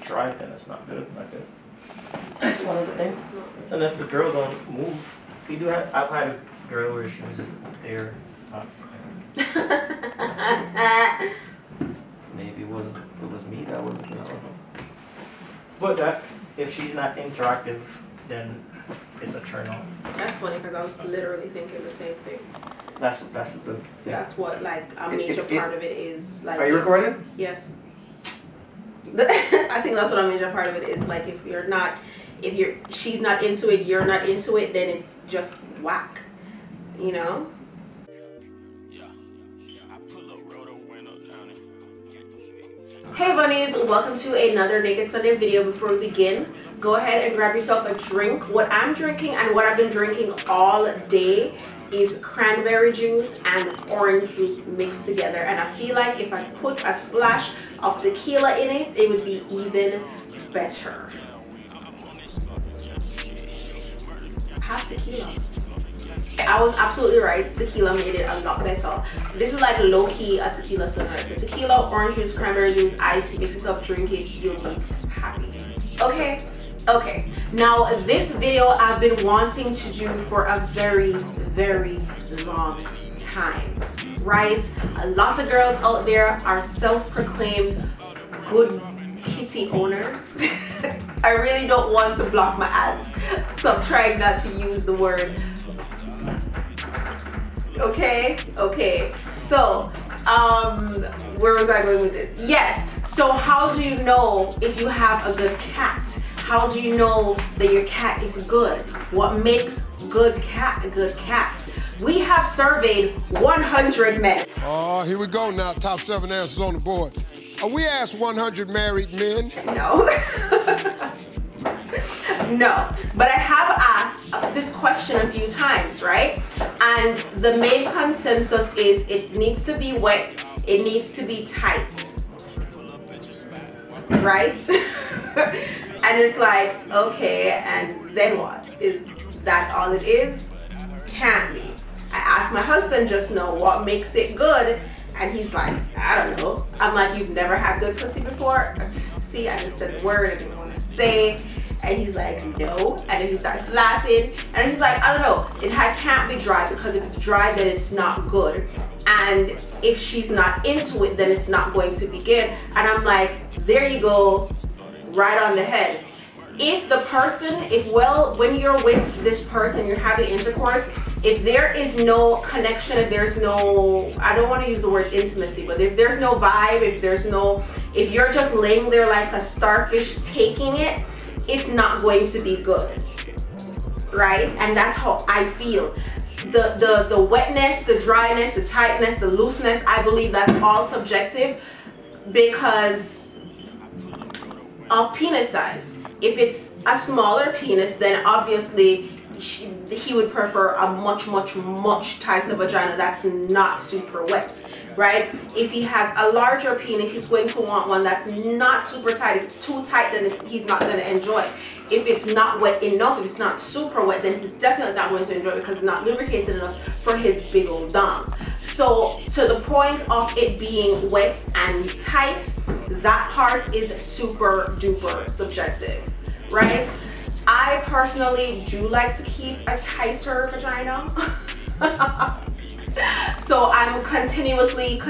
dry, then it's not good, I guess. That's one of the things. And if the girl don't move, if you do have, I've had a girl where she was just there. Maybe it was me that was, I don't know. But that, if she's not interactive, then it's a turn on. That's funny because I was literally thinking the same thing. That's the thing. That's what like a major part of it is. Like, are you recording? Yes. I think that's what a major part of it is. Like if she's not into it, you're not into it, then it's just whack. You know? Hey bunnies, welcome to another Naked Sunday video. Before we begin, go ahead and grab yourself a drink. What I'm drinking and what I've been drinking all day is cranberry juice and orange juice mixed together, and I feel like if I put a splash of tequila in it, it would be even better. Have tequila. I was absolutely right. Tequila made it a lot better. This is like low-key a tequila sunrise. So tequila, orange juice, cranberry juice, ice, mix it up, drink it, you'll be happy. Okay, now this video I've been wanting to do for a very long time, right? Lots of girls out there are self-proclaimed good kitty owners. I really don't want to block my ads, so I'm trying not to use the word. Okay, so where was I going with this? Yes, so how do you know if you have a good cat? How do you know that your cat is good? What makes good cat a good cat? We have surveyed 100 men. Oh, here we go now. Top 7 answers on the board. We asked 100 married men. No. No, but I have asked this question a few times, right? And the main consensus is it needs to be wet, it needs to be tight, right? And it's like, okay, and then what? Is that all it is? Can't be. I asked my husband just now what makes it good, and he's like, I don't know. I'm like, you've never had good pussy before? See, I just said the word I didn't want to say. And he's like, no. And then he starts laughing. And he's like, I don't know. It can't be dry, because if it's dry, then it's not good. And if she's not into it, then it's not going to be good. And I'm like, there you go. Right on the head. If the person, when you're with this person, you're having intercourse, if there is no connection, if there's no, I don't want to use the word intimacy, but if there's no vibe, if you're just laying there like a starfish taking it, it's not going to be good, right? And that's how I feel. The wetness, the dryness, the tightness, the looseness, I believe that's all subjective because of penis size. If it's a smaller penis, then obviously he would prefer a much tighter vagina that's not super wet, right? If he has a larger penis, he's going to want one that's not super tight. If it's too tight, then he's not going to enjoy. If it's not wet enough, if it's not super wet, then he's definitely not going to enjoy it because it's not lubricated enough for his big old dong. So to the point of it being wet and tight, that part is super duper subjective, right? I personally do like to keep a tighter vagina. So I'm continually,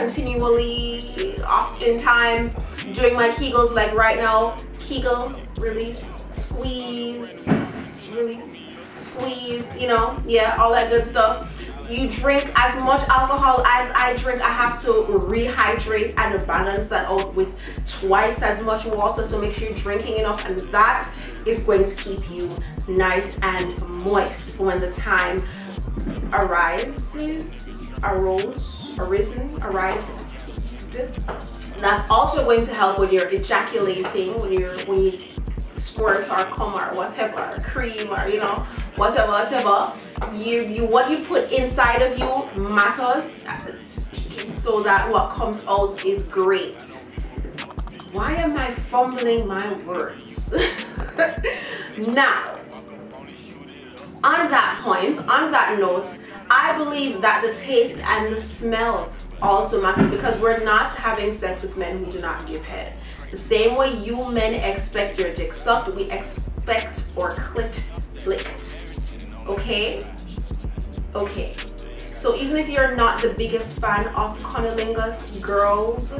oftentimes doing my Kegels, like right now, Kegel, release, squeeze, release, squeeze, you know, yeah, all that good stuff. You drink as much alcohol as I drink. I have to rehydrate and balance that out with twice as much water, so make sure you're drinking enough, and that is going to keep you nice and moist when the time arises. That's also going to help when you're ejaculating, when you squirt or cum or whatever, cream or, you know, whatever. What you put inside of you matters, so that what comes out is great. Why am I fumbling my words? Now, on that point, on that note, I believe that the taste and the smell also matters, because we're not having sex with men who do not give head. The same way you men expect your dick sucked, we expect our clit licked. Okay? Okay. So even if you're not the biggest fan of cunnilingus, girls,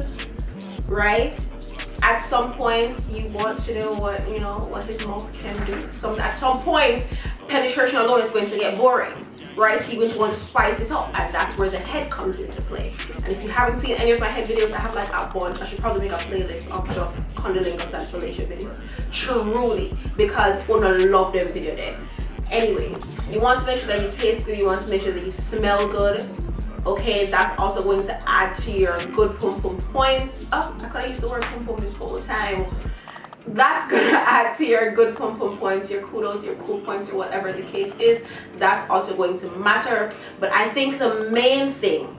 right? At some point, you want to know what, you know, what his mouth can do. At some point, penetration alone is going to get boring, right? So you're going to want to spice it up, and that's where the head comes into play. And if you haven't seen any of my head videos, I have like a bunch. I should probably make a playlist of just cunnilingus and fellatio videos. Truly, because I love them video there. Anyways, you want to make sure that you taste good, you want to make sure that you smell good. Okay, that's also going to add to your good pum-pum points. Oh, I could have used the word pum-pum this whole time. That's going to add to your good pum-pum points, your kudos, your cool points, or whatever the case is. That's also going to matter. But I think the main thing,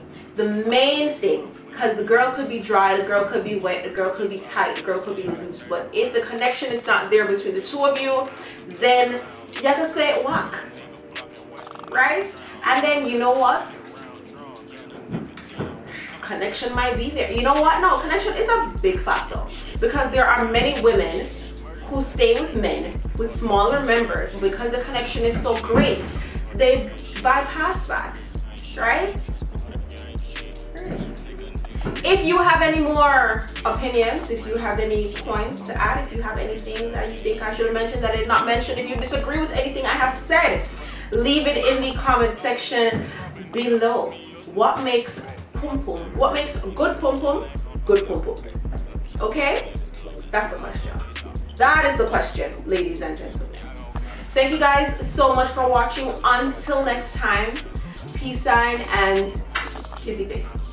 because the girl could be dry, the girl could be wet, the girl could be tight, the girl could be loose. But if the connection is not there between the two of you, then you can say it whack, right? And then you know what? Connection might be there. You know what? No, connection is a big factor, because there are many women who stay with men with smaller members because the connection is so great. They bypass that, right? If you have any more opinions, if you have any points to add, if you have anything that you think I should have mentioned that I did not mention, if you disagree with anything I have said, leave it in the comment section below. What makes pum-pum? What makes good pum-pum good pum-pum? Okay? That's the question. That is the question, ladies and gentlemen. Thank you guys so much for watching. Until next time, peace sign and kissy face.